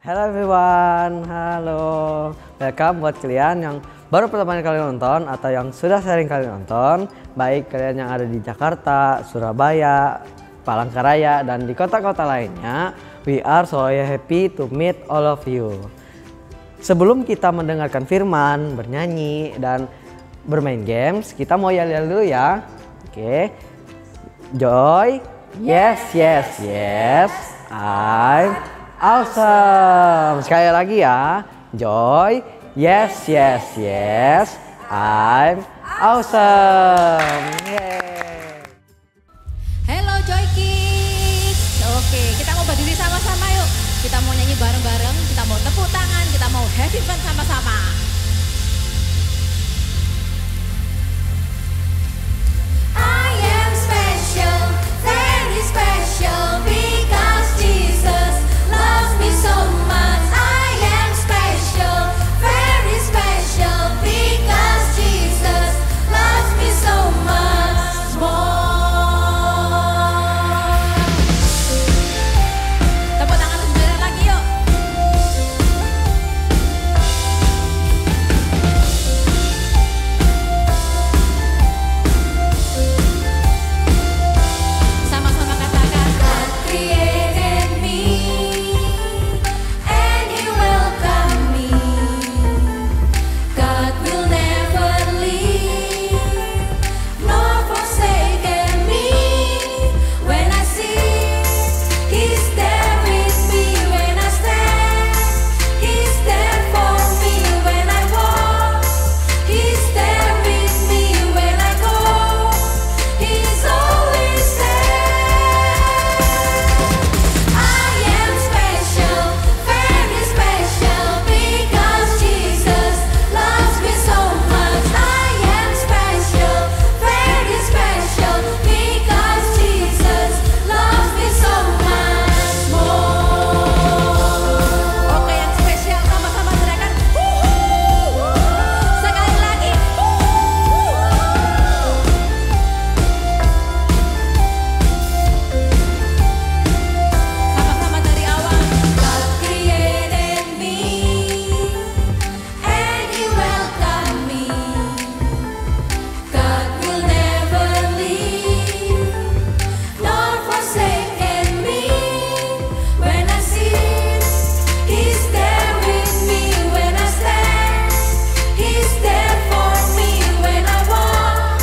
Hello everyone, halo. Welcome buat kalian yang baru pertama kali nonton atau yang sudah sering kali nonton. Baik kalian yang ada di Jakarta, Surabaya, Palangkaraya, dan di kota-kota lainnya. We are so happy to meet all of you. Sebelum kita mendengarkan firman, bernyanyi, dan bermain games, kita mau yel-yel dulu ya. Oke. Joy, yes, yes, yes, I'm awesome. Sekali lagi ya. Joy, yes, yes, yes, I'm awesome. Yeay. Hello Joy Kids. Oke, kita mau berdiri sama-sama yuk. Kita mau nyanyi bareng-bareng, kita mau tepuk tangan, kita mau happy fun sama-sama. I am special, very special, because Jesus loves me so much. I am special, very special, because Jesus loves me so much more. Tepuk tangan sebentar lagi yuk. Sama-sama katakan, God created me and He welcomed me. God will never leave nor forsaken me. When I sing, He's there with me. When I stand, He's there for me. When I walk, He's there with me. When I go, He's always there. I am special, very special, because Jesus loves me so much. I am special, very special, because Jesus loves me so much more. Oke, yang spesial sama-sama teriakan. Sekali lagi. Sama-sama dari awal. God created me and He welcomed me. God will never leave nor forsaken me. When I sing, He's there with me. When I stand, He's there for me. When I walk,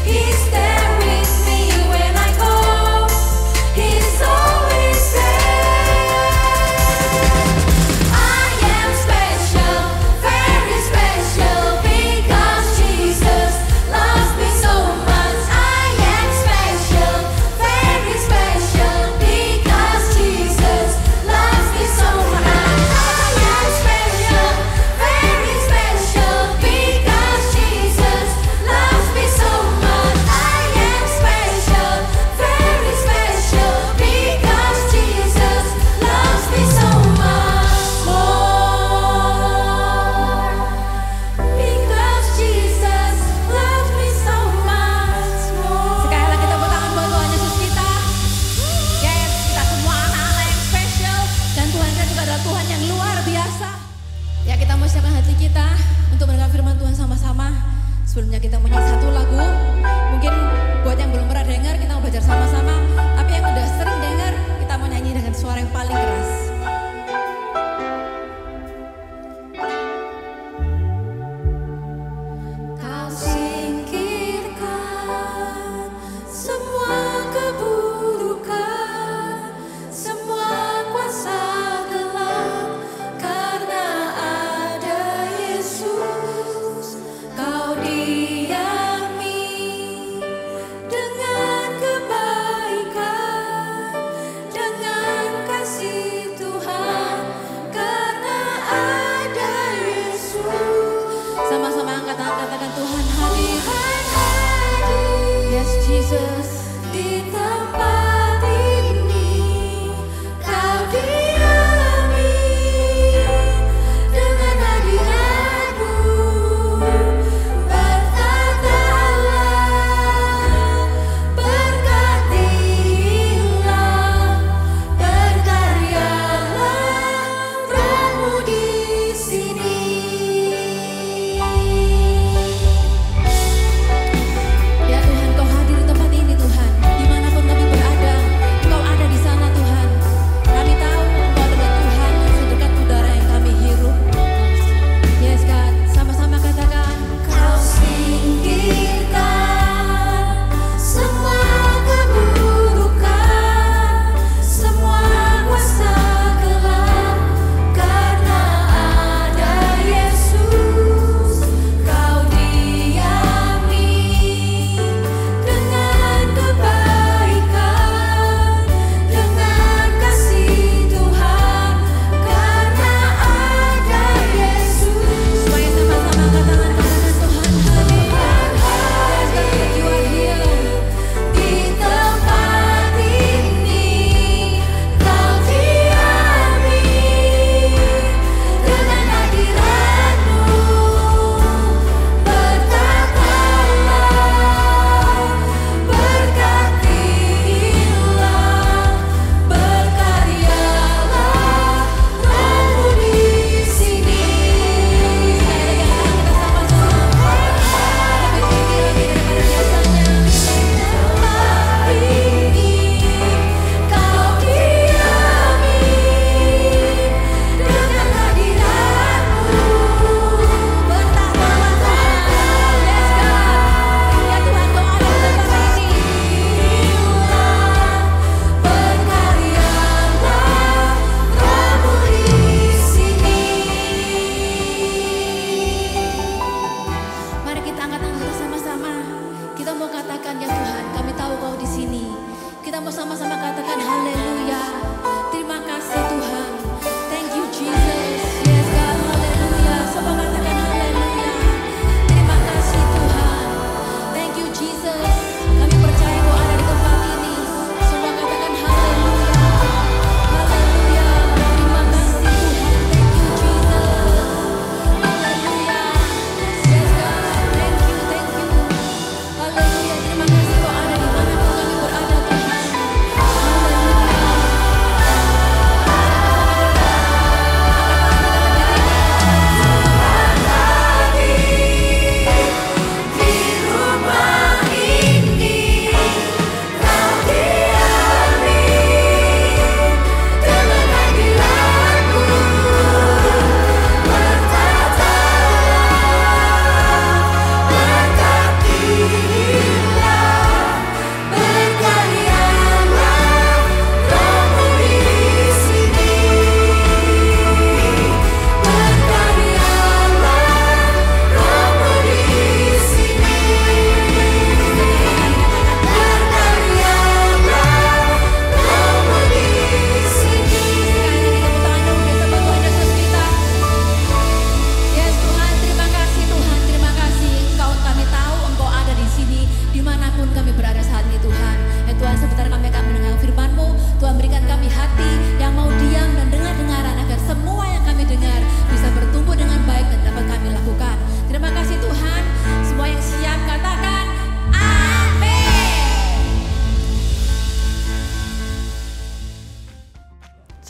He's there with me. When I go, He's always there. I am special, very special, because Jesus loves me so much. I am special, very special, because Jesus loves me so much. I am special, very special, because Jesus loves me so much. I am special, very special, because Jesus loves me so much more. Because Jesus loves me so much more. Sekali lagi tepuk tangan buat Tuhan Yesus kita. Yes, kita semua anak-anak yang spesial, dan Tuhan kita juga adalah Tuhan yang luar biasa. Ya, kita mau siapkan hati kita untuk mendengar firman Tuhan sama-sama. Sebelumnya kita mau nyanyi satu lagu. Mungkin buat yang belum pernah dengar, kita mau belajar sama-sama. Tapi yang udah sering dengar, kita mau nyanyi dengan suara yang paling keras. Kau singkirkan semua keburukan, semua kuasa gelap, karena ada Yesus. Kau diami dengan kebaikan, dengan kasih Tuhan.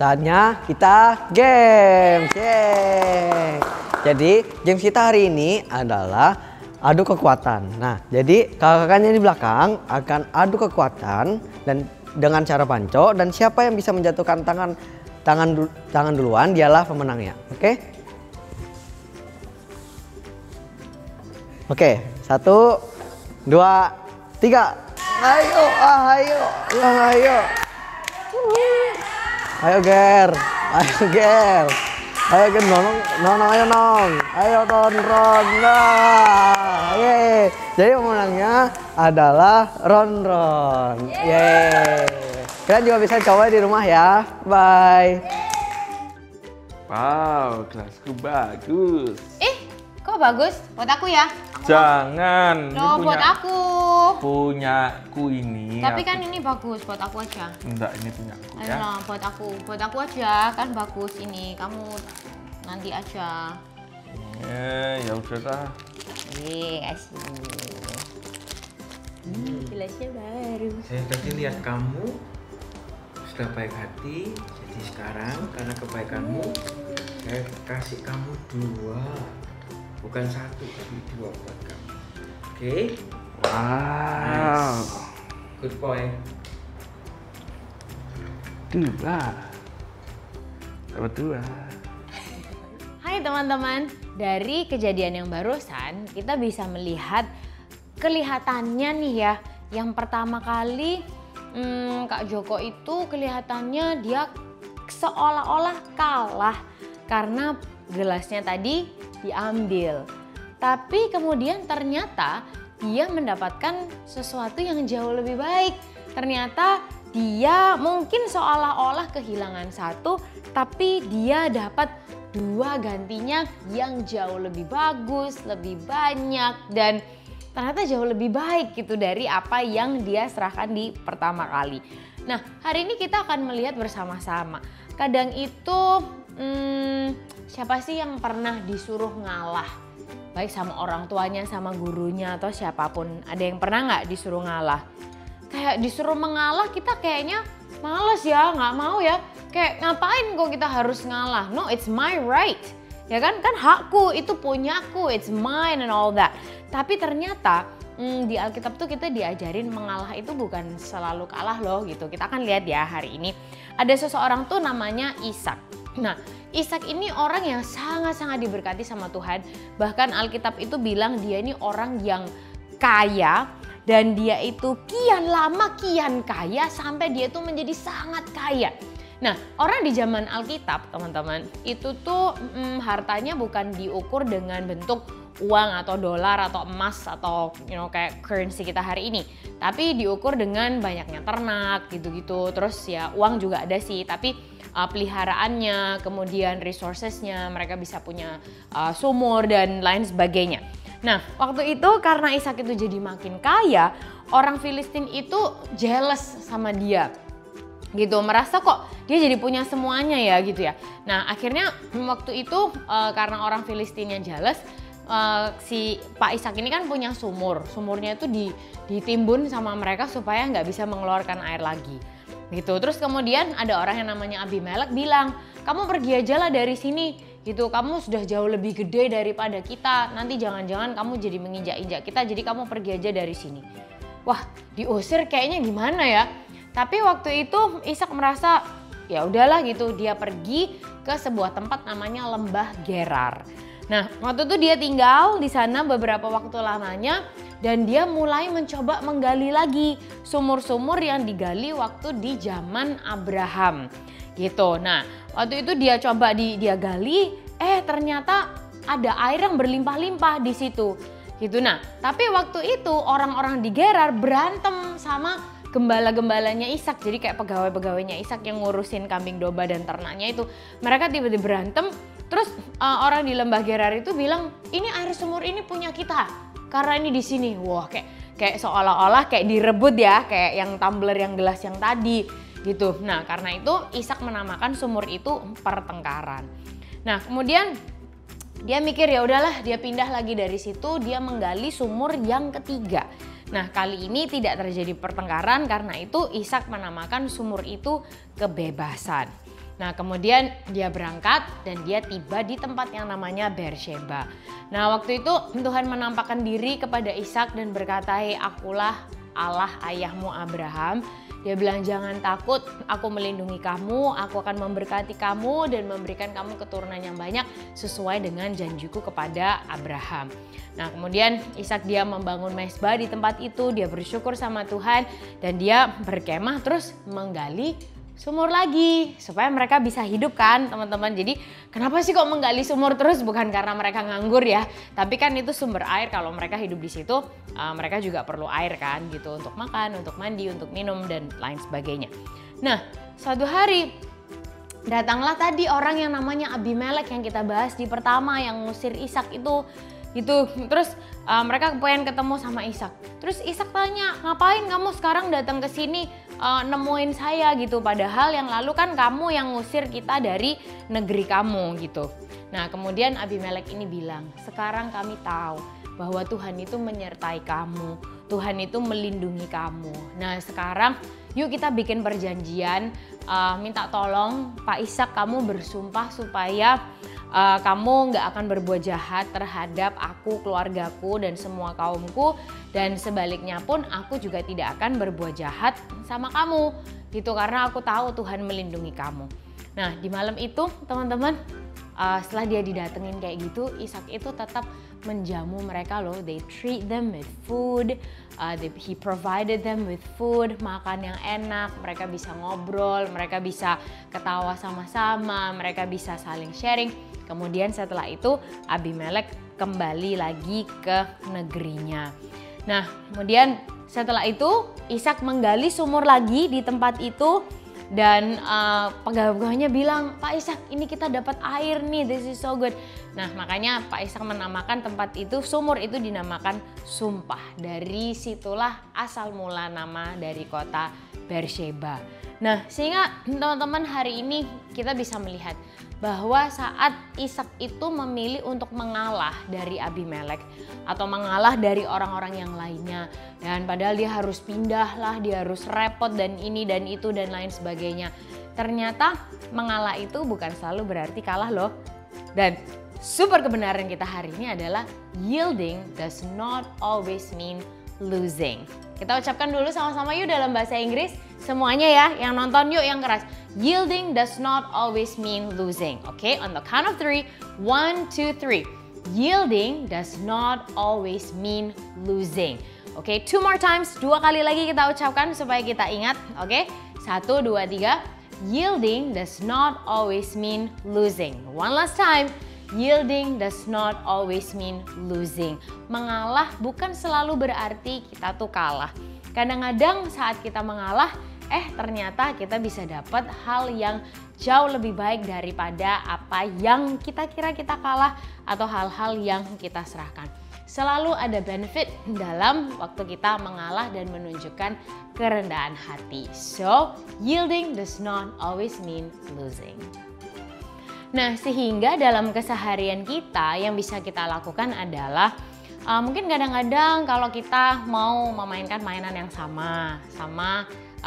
Saatnya kita games. Yeay. Jadi games kita hari ini adalah adu kekuatan. Nah, jadi kakak-kakaknya di belakang akan adu kekuatan dan dengan cara panco, dan siapa yang bisa menjatuhkan tangan duluan dialah pemenangnya. Oke? Oke, 1, 2, 3. Ayo, ayo, ayo. Ayo Ger, ayo Ger, ayo Ger, nong, ayo nong, ayo Ron. Nah, yeay. Jadi pemenangnya adalah Ron. Yeay. Kalian juga bisa coba di rumah ya. Bye. Wow, kelasku bagus. Kok bagus? Buat aku ya? Jangan. Loh, Ini buat aku. Punyaku ini. Tapi kan ini bagus, buat aku aja. Enggak, ini punyaku Ayo ya. lah, buat aku aja, kan bagus ini. Kamu nanti aja. Ya udahlah. Kasih. Gelasnya baru. Saya tadi lihat kamu sudah baik hati, jadi sekarang karena kebaikanmu saya kasih kamu 2, bukan 1 tapi 2 buat kamu. Oke? Wow. Good boy. 2. Dapat 2. Hai teman-teman, dari kejadian yang barusan kita bisa melihat kelihatannya nih ya. Yang pertama kali Kak Joko itu kelihatannya dia seolah-olah kalah karena gelasnya tadi diambil. Tapi kemudian ternyata dia mendapatkan sesuatu yang jauh lebih baik. Ternyata dia mungkin seolah-olah kehilangan 1, tapi dia dapat 2 gantinya yang jauh lebih bagus, lebih banyak, dan ternyata jauh lebih baik gitu dari apa yang dia serahkan di pertama kali. Nah, hari ini kita akan melihat bersama-sama. Kadang itu siapa sih yang pernah disuruh ngalah? Baik sama orang tuanya, sama gurunya, atau siapapun. Ada yang pernah nggak disuruh ngalah? Kayak disuruh mengalah kita kayaknya males ya, nggak mau ya. Kayak ngapain kok kita harus ngalah? No, it's my right. Ya kan hakku, itu punyaku, it's mine and all that. Tapi ternyata di Alkitab tuh kita diajarin mengalah itu bukan selalu kalah loh gitu. Kita akan lihat ya hari ini. Ada seseorang tuh namanya Ishak. Nah, Ishak ini orang yang sangat-sangat diberkati sama Tuhan. Bahkan Alkitab itu bilang dia ini orang yang kaya. Dan dia itu kian lama kian kaya sampai dia tuh menjadi sangat kaya. Nah, orang di zaman Alkitab teman-teman itu tuh hartanya bukan diukur dengan bentuk uang atau dolar atau emas atau kayak currency kita hari ini. Tapi diukur dengan banyaknya ternak gitu-gitu. Terus ya uang juga ada sih, tapi peliharaannya, kemudian resourcesnya, mereka bisa punya sumur dan lain sebagainya. Nah, waktu itu karena Ishak itu jadi makin kaya, orang Filistin itu jealous sama dia. Gitu, merasa kok dia jadi punya semuanya ya gitu ya. Nah, akhirnya waktu itu karena orang Filistinnya jealous, si Pak Ishak ini kan punya sumur. Sumurnya itu ditimbun sama mereka supaya nggak bisa mengeluarkan air lagi. Gitu. Terus kemudian ada orang yang namanya Abimelek bilang, "Kamu pergi aja lah dari sini." Gitu, kamu sudah jauh lebih gede daripada kita, nanti jangan-jangan kamu jadi menginjak-injak kita, jadi kamu pergi aja dari sini. Wah, diusir kayaknya gimana ya? Tapi waktu itu Ishak merasa ya udahlah gitu, dia pergi ke sebuah tempat namanya Lembah Gerar. Nah, waktu itu dia tinggal di sana beberapa waktu lamanya dan dia mulai mencoba menggali lagi sumur-sumur yang digali waktu di zaman Abraham. Gitu. Nah, waktu itu dia coba dia gali, ternyata ada air yang berlimpah-limpah di situ. Gitu. Nah, tapi waktu itu orang-orang di Gerar berantem sama gembala-gembalanya Ishak. Jadi kayak pegawai-pegawainya Ishak yang ngurusin kambing domba dan ternaknya itu. Mereka tiba-tiba berantem, terus orang di Lembah Gerar itu bilang, "Ini air sumur ini punya kita. Karena ini di sini." Wah, kayak seolah-olah kayak direbut ya, kayak yang tumbler yang gelas yang tadi. Gitu. Nah, karena itu Ishak menamakan sumur itu pertengkaran. Nah, kemudian dia mikir ya udahlah, dia pindah lagi dari situ, dia menggali sumur yang ketiga. Nah, kali ini tidak terjadi pertengkaran, karena itu Ishak menamakan sumur itu kebebasan. Nah kemudian dia berangkat dan dia tiba di tempat yang namanya Beersheba. Nah waktu itu Tuhan menampakkan diri kepada Ishak dan berkata, "Hei, akulah Allah ayahmu Abraham." Dia bilang, "Jangan takut, aku melindungi kamu, aku akan memberkati kamu dan memberikan kamu keturunan yang banyak sesuai dengan janjiku kepada Abraham." Nah kemudian Ishak dia membangun mezbah di tempat itu, dia bersyukur sama Tuhan dan dia berkemah terus menggali sumur lagi supaya mereka bisa hidup kan teman-teman. Jadi kenapa sih kok menggali sumur terus? Bukan karena mereka nganggur ya, tapi kan itu sumber air. Kalau mereka hidup di situ mereka juga perlu air kan gitu, untuk makan, untuk mandi, untuk minum dan lain sebagainya. Nah suatu hari datanglah tadi orang yang namanya Abimelek yang kita bahas di pertama yang ngusir Ishak itu gitu. Terus mereka pengen ketemu sama Ishak. Terus Ishak tanya, "Ngapain kamu sekarang datang ke sini nemuin saya gitu, padahal yang lalu kan kamu yang ngusir kita dari negeri kamu," gitu. Nah kemudian Abimelek ini bilang, "Sekarang kami tahu bahwa Tuhan itu menyertai kamu, Tuhan itu melindungi kamu. Nah sekarang yuk kita bikin perjanjian, minta tolong Pak Ishak kamu bersumpah supaya kamu nggak akan berbuat jahat terhadap aku, keluargaku, dan semua kaumku. Dan sebaliknya pun aku juga tidak akan berbuat jahat sama kamu gitu, karena aku tahu Tuhan melindungi kamu." Nah di malam itu teman-teman, setelah dia didatengin kayak gitu, Ishak itu tetap menjamu mereka loh. They treat them with food, he provided them with food, makan yang enak, mereka bisa ngobrol, mereka bisa ketawa sama-sama, mereka bisa saling sharing. Kemudian setelah itu Abimelek kembali lagi ke negerinya. Nah kemudian setelah itu Ishak menggali sumur lagi di tempat itu. Dan pegawai-pegawainya bilang, "Pak Ishak, ini kita dapat air nih, this is so good." Nah makanya Pak Ishak menamakan tempat itu, sumur itu dinamakan Sumpah. Dari situlah asal mula nama dari kota Beersheba. Nah sehingga teman-teman hari ini kita bisa melihat bahwa saat Ishak itu memilih untuk mengalah dari Abimelek atau mengalah dari orang-orang yang lainnya, dan padahal dia harus pindah lah, dia harus repot dan ini dan itu dan lain sebagainya. Ternyata mengalah itu bukan selalu berarti kalah loh. Dan super kebenaran kita hari ini adalah yielding does not always mean losing. Kita ucapkan dulu sama-sama yuk dalam bahasa Inggris. Semuanya ya, yang nonton yuk yang keras. Yielding does not always mean losing. Okay, on the count of 3, 1, 2, 3. Yielding does not always mean losing. Okay, 2 more times, 2 kali lagi kita ucapkan supaya kita ingat. Okay, 1, 2, 3. Yielding does not always mean losing. One last time. Yielding does not always mean losing. Mengalah bukan selalu berarti kita tuh kalah. Kadang-kadang saat kita mengalah, ternyata kita bisa dapat hal yang jauh lebih baik daripada apa yang kita kira kita kalah atau hal-hal yang kita serahkan. Selalu ada benefit dalam waktu kita mengalah dan menunjukkan kerendahan hati. So, yielding does not always mean losing. Nah, sehingga dalam keseharian kita yang bisa kita lakukan adalah mungkin kadang-kadang kalau kita mau memainkan mainan yang sama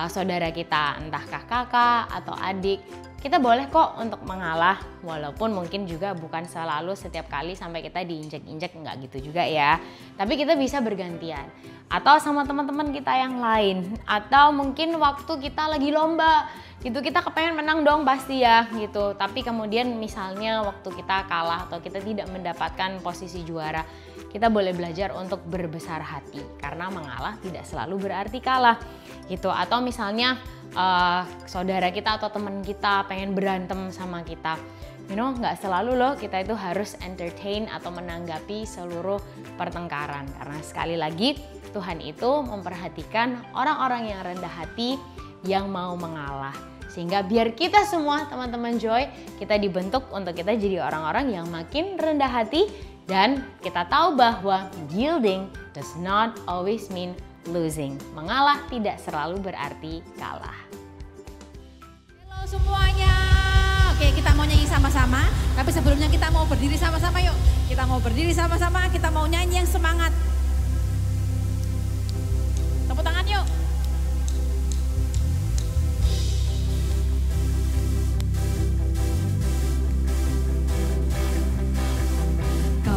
saudara kita, entahkah kakak atau adik, kita boleh kok untuk mengalah, walaupun mungkin juga bukan selalu setiap kali sampai kita diinjek-injek, enggak gitu juga ya. Tapi kita bisa bergantian, atau sama teman-teman kita yang lain, atau mungkin waktu kita lagi lomba gitu, kita kepengen menang dong pasti ya gitu. Tapi kemudian misalnya waktu kita kalah atau kita tidak mendapatkan posisi juara, kita boleh belajar untuk berbesar hati, karena mengalah tidak selalu berarti kalah gitu. Atau misalnya saudara kita atau teman kita pengen berantem sama kita, nggak selalu loh kita itu harus entertain atau menanggapi seluruh pertengkaran, karena sekali lagi Tuhan itu memperhatikan orang-orang yang rendah hati yang mau mengalah. Sehingga biar kita semua teman-teman Joy, kita dibentuk untuk kita jadi orang-orang yang makin rendah hati, dan kita tahu bahwa yielding does not always mean losing. Mengalah tidak selalu berarti kalah. Halo semuanya. Oke, kita mau nyanyi sama-sama, tapi sebelumnya kita mau berdiri sama-sama yuk. Kita mau berdiri sama-sama, kita mau nyanyi yang semangat. Tepuk tangan yuk.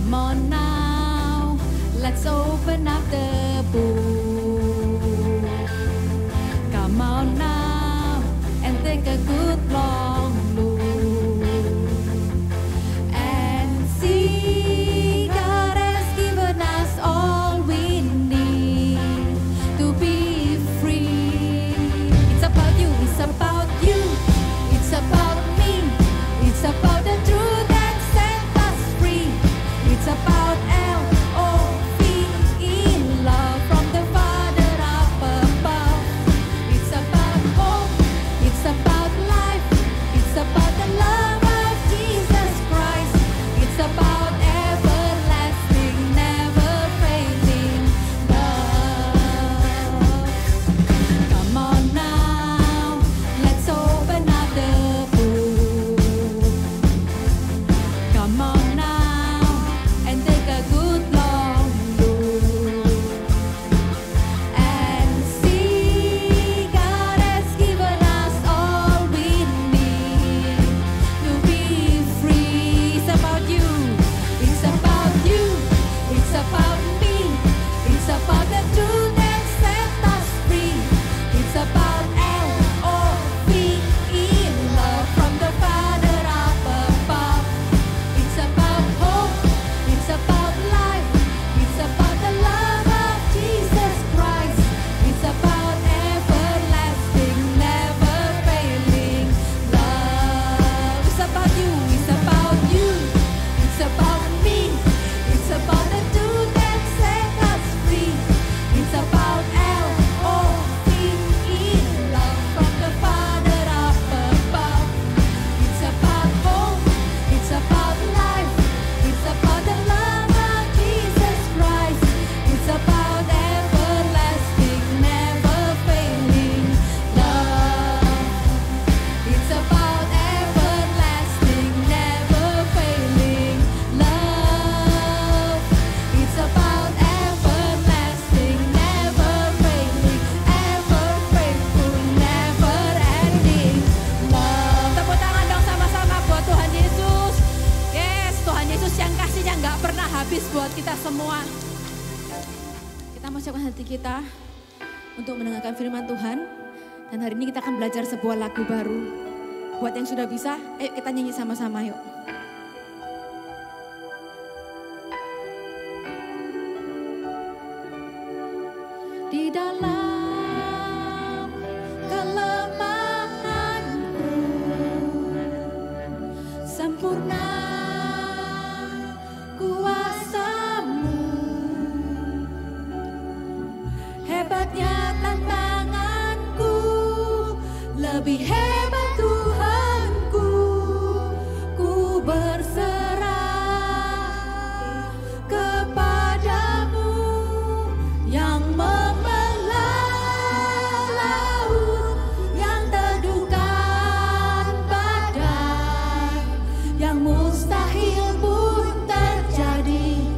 Come on now, let's open up the book. Come on now and take a good long look and see God has given us all we need to be free. It's about you, it's about you, it's about me, it's about the truth that set us free. It's about L-O-V-E, love from the Father up above. It's about hope, it's about life, it's about the love of Jesus Christ. It's about everlasting, never failing love. Come on now, let's open up the book. Come on now and take a good long look and see God has given us all we need to be free. It's about you, it's about you, it's about me, it's about the truth that set us free. It's about L-O-V-E, love from the Father up above. It's about hope, it's about life, it's about the love of Jesus Christ. It's about everlasting, never failing love. It's about you, it's about you, it's about me, it's about the truth that set us free. It's about L-O-V-E, love from the Father up above. It's about hope, it's about life, it's about the love of Jesus Christ. It's about everlasting, never failing love. It's about everlasting, never failing love. It's about everlasting, never failing, ever faithful, never ending love. Tepuk tangan dong sama-sama buat Tuhan Yesus. Yes, Tuhan Yesus yang kasihnya nggak pernah habis buat kita semua. Kita mau siapkan hati kita untuk mendengarkan firman Tuhan. Dan hari ini kita akan belajar sebuah lagu baru. Buat yang sudah bisa, ayo kita nyanyi sama-sama yuk. Di dalam kelemahanku sempurna kuasa-Mu. Hebatnya tantanganku, lebih hebat Tuhanku. Ku berserah kepadamu yang membelah laut, yang teduhkan badai, yang mustahil pun terjadi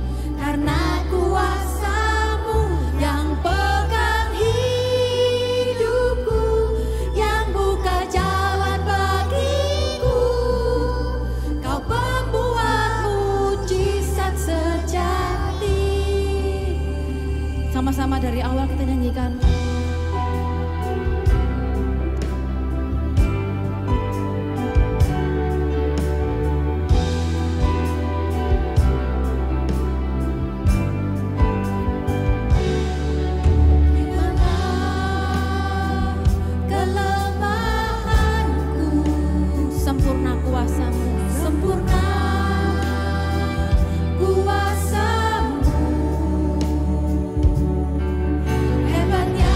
karena kuasa-Mu yang pegang hidupku, yang buka jalan bagiku. Kau pembuat mujizat sejati. Sama-sama dari awal kita nyanyikan. Di mana kelemahanku, sempurna kuasa-Mu, sempurna kuasa-Mu. Hebatnya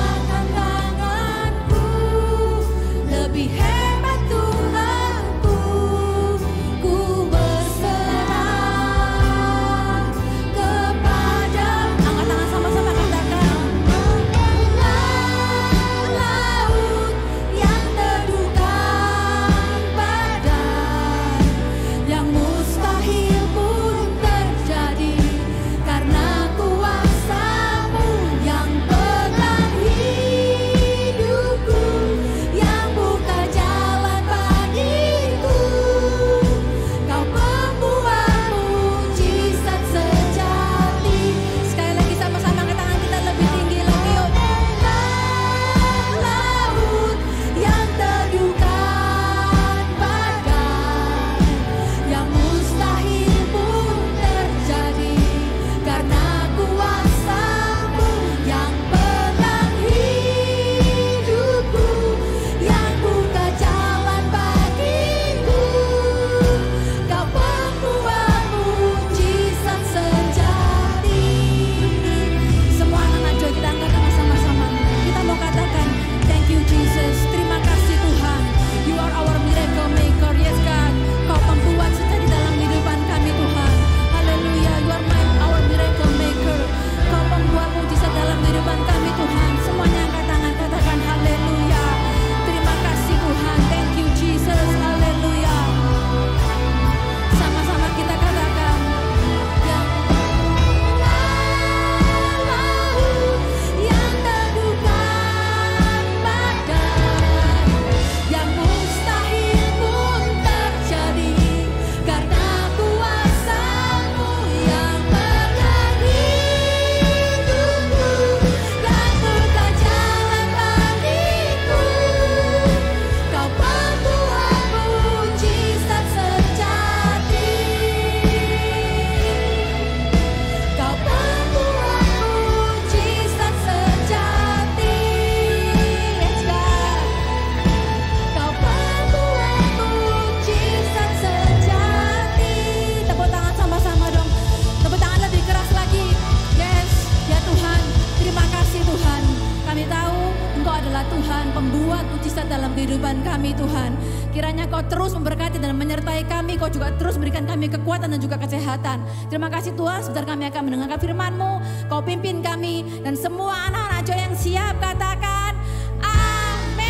Kau terus memberkati dan menyertai kami. Kau juga terus berikan kami kekuatan dan juga kesehatan. Terima kasih Tuhan, sebentar kami akan mendengarkan firman-Mu. Kau pimpin kami dan semua anak-anak Joy yang siap katakan amin.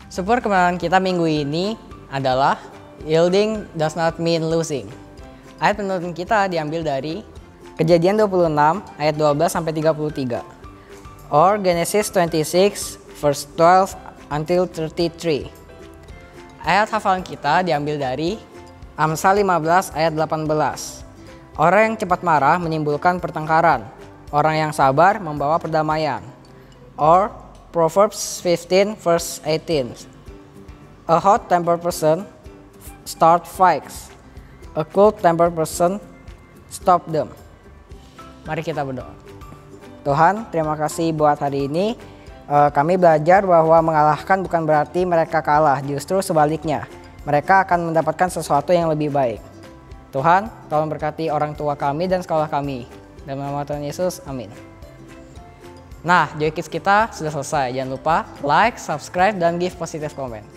Super kebenaran kita minggu ini adalah yielding does not mean losing. Ayat penuntun kita diambil dari Kejadian 26 ayat 12 sampai 33 or Genesis 26 verse 12 until 33. Ayat hafalan kita diambil dari Amsal 15 ayat 18. Orang yang cepat marah menimbulkan pertengkaran. Orang yang sabar membawa perdamaian. Or Proverbs 15 verse 18. A hot-tempered person start fights. A cool-tempered person stop them. Mari kita berdoa. Tuhan, terima kasih buat hari ini. Kami belajar bahwa mengalahkan bukan berarti mereka kalah, justru sebaliknya. Mereka akan mendapatkan sesuatu yang lebih baik. Tuhan, tolong berkati orang tua kami dan sekolah kami. Dalam nama Tuhan Yesus, amin. Nah, Joy Kids kita sudah selesai. Jangan lupa like, subscribe, dan give positive comment.